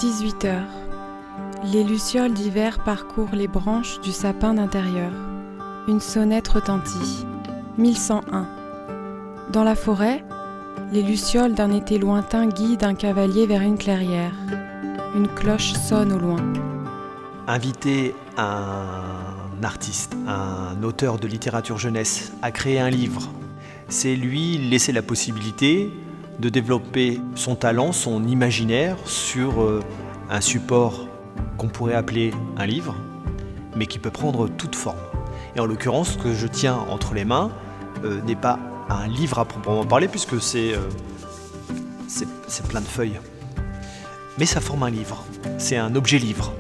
18 heures. Les lucioles d'hiver parcourent les branches du sapin d'intérieur. Une sonnette retentit. 1101. Dans la forêt, les lucioles d'un été lointain guident un cavalier vers une clairière. Une cloche sonne au loin. Inviter un artiste, un auteur de littérature jeunesse à créer un livre, c'est lui laisser la possibilité de développer son talent, son imaginaire sur un support qu'on pourrait appeler un livre, mais qui peut prendre toute forme. Et en l'occurrence, ce que je tiens entre les mains n'est pas un livre à proprement parler, puisque c'est plein de feuilles. Mais ça forme un livre, c'est un objet livre.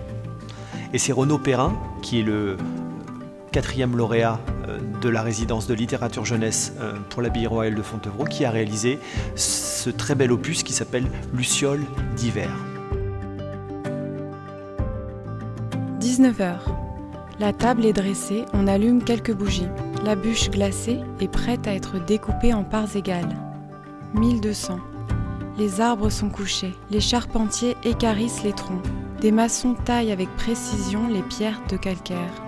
Et c'est Renaud Perrin, qui est le 4e lauréat de la résidence de littérature jeunesse pour l'Abbaye royale de Fontevraud, qui a réalisé ce très bel opus qui s'appelle Lucioles d'hiver. 19h. La table est dressée, on allume quelques bougies. La bûche glacée est prête à être découpée en parts égales. 1200. Les arbres sont couchés, les charpentiers équarrissent les troncs. Des maçons taillent avec précision les pierres de calcaire.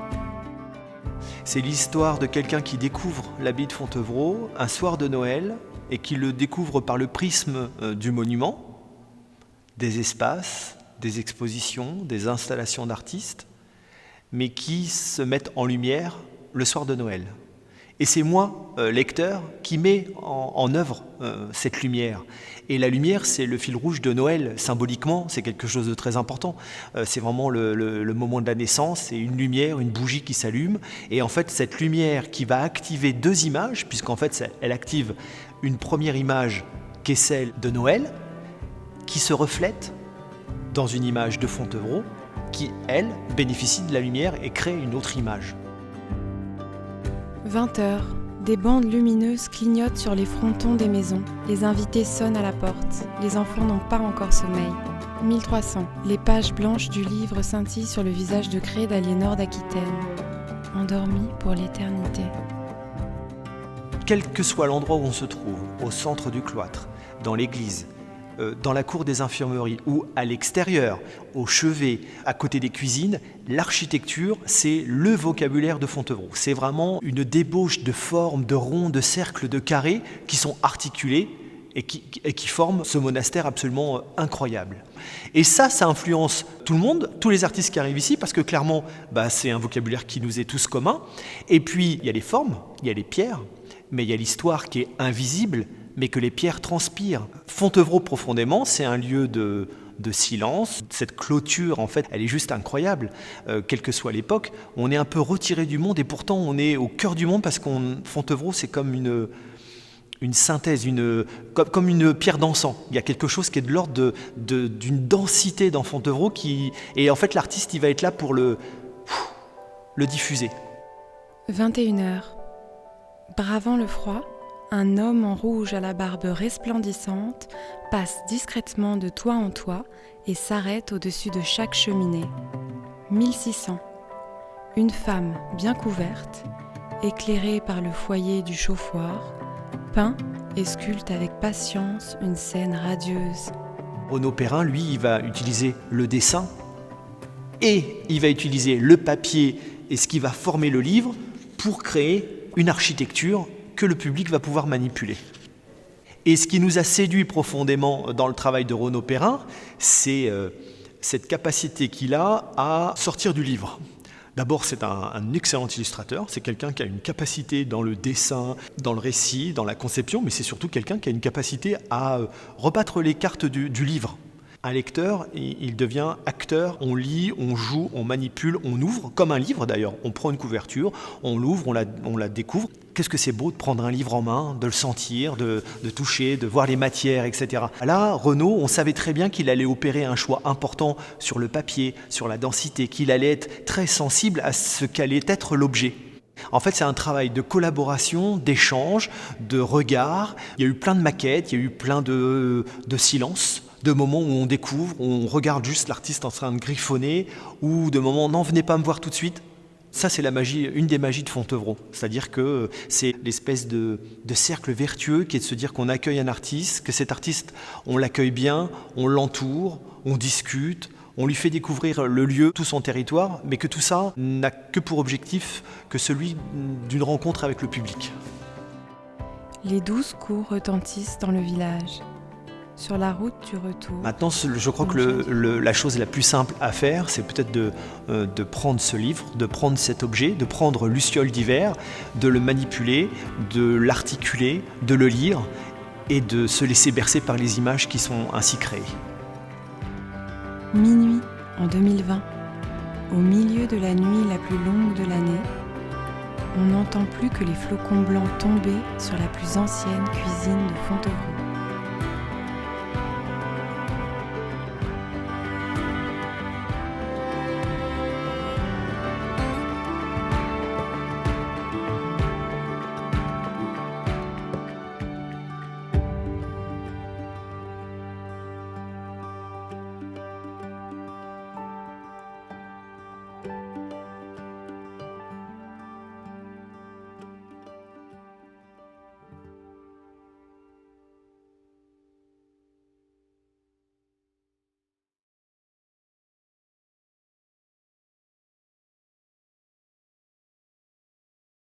C'est l'histoire de quelqu'un qui découvre l'abbaye de Fontevraud un soir de Noël et qui le découvre par le prisme du monument, des espaces, des expositions, des installations d'artistes, mais qui se mettent en lumière le soir de Noël. Et c'est moi, lecteur, qui mets en œuvre cette lumière. Et la lumière, c'est le fil rouge de Noël. Symboliquement, c'est quelque chose de très important. C'est vraiment le moment de la naissance, c'est une lumière, une bougie qui s'allume. Et en fait, cette lumière qui va activer 2 images, puisqu'en fait, elle active une première image qui est celle de Noël, qui se reflète dans une image de Fontevraud, qui, elle, bénéficie de la lumière et crée une autre image. 20h. Des bandes lumineuses clignotent sur les frontons des maisons. Les invités sonnent à la porte. Les enfants n'ont pas encore sommeil. 1300. Les pages blanches du livre scintillent sur le visage de craie d'Aliénor d'Aquitaine. Endormi pour l'éternité. Quel que soit l'endroit où on se trouve, au centre du cloître, dans l'église, dans la cour des infirmeries ou à l'extérieur, au chevet, à côté des cuisines, l'architecture, c'est le vocabulaire de Fontevraud. C'est vraiment une débauche de formes, de ronds, de cercles, de carrés qui sont articulés et qui forment ce monastère absolument incroyable. Et ça influence tout le monde, tous les artistes qui arrivent ici, parce que clairement, c'est un vocabulaire qui nous est tous commun. Et puis, il y a les formes, il y a les pierres, mais il y a l'histoire qui est invisible, mais que les pierres transpirent. Fontevraud, profondément, c'est un lieu de silence. Cette clôture, en fait, elle est juste incroyable. Quelle que soit l'époque, on est un peu retiré du monde et pourtant on est au cœur du monde parce que Fontevraud, c'est comme une synthèse, comme une pierre dansant. Il y a quelque chose qui est de l'ordre d'une densité dans Fontevraud et en fait, l'artiste, il va être là pour le diffuser. 21h. Bravant le froid, un homme en rouge à la barbe resplendissante passe discrètement de toit en toit et s'arrête au-dessus de chaque cheminée. 1600. Une femme bien couverte, éclairée par le foyer du chauffoir, peint et sculpte avec patience une scène radieuse. Renaud Perrin, lui, il va utiliser le dessin et il va utiliser le papier et ce qui va former le livre pour créer une architecture que le public va pouvoir manipuler. Et ce qui nous a séduit profondément dans le travail de Renaud Perrin, c'est cette capacité qu'il a à sortir du livre. D'abord, c'est un excellent illustrateur, c'est quelqu'un qui a une capacité dans le dessin, dans le récit, dans la conception, mais c'est surtout quelqu'un qui a une capacité à rebattre les cartes du livre. Un lecteur, il devient acteur, on lit, on joue, on manipule, on ouvre, comme un livre d'ailleurs. On prend une couverture, on l'ouvre, on la découvre. Qu'est-ce que c'est beau de prendre un livre en main, de le sentir, de toucher, de voir les matières, etc. Là, Renaud, on savait très bien qu'il allait opérer un choix important sur le papier, sur la densité, qu'il allait être très sensible à ce qu'allait être l'objet. En fait, c'est un travail de collaboration, d'échange, de regard. Il y a eu plein de maquettes, il y a eu plein de silences, de moments où on découvre, où on regarde juste l'artiste en train de griffonner, ou de moments « non, venez pas me voir tout de suite ». Ça, c'est la magie, une des magies de Fontevraud. C'est-à-dire que c'est l'espèce de cercle vertueux qui est de se dire qu'on accueille un artiste, que cet artiste, on l'accueille bien, on l'entoure, on discute, on lui fait découvrir le lieu, tout son territoire, mais que tout ça n'a que pour objectif que celui d'une rencontre avec le public. Les 12 coups retentissent dans le village. Sur la route du retour. Maintenant, je crois que la chose la plus simple à faire, c'est peut-être de prendre ce livre, de prendre cet objet, de prendre Luciole d'hiver, de le manipuler, de l'articuler, de le lire et de se laisser bercer par les images qui sont ainsi créées. Minuit en 2020, au milieu de la nuit la plus longue de l'année, on n'entend plus que les flocons blancs tomber sur la plus ancienne cuisine de Fontevraud.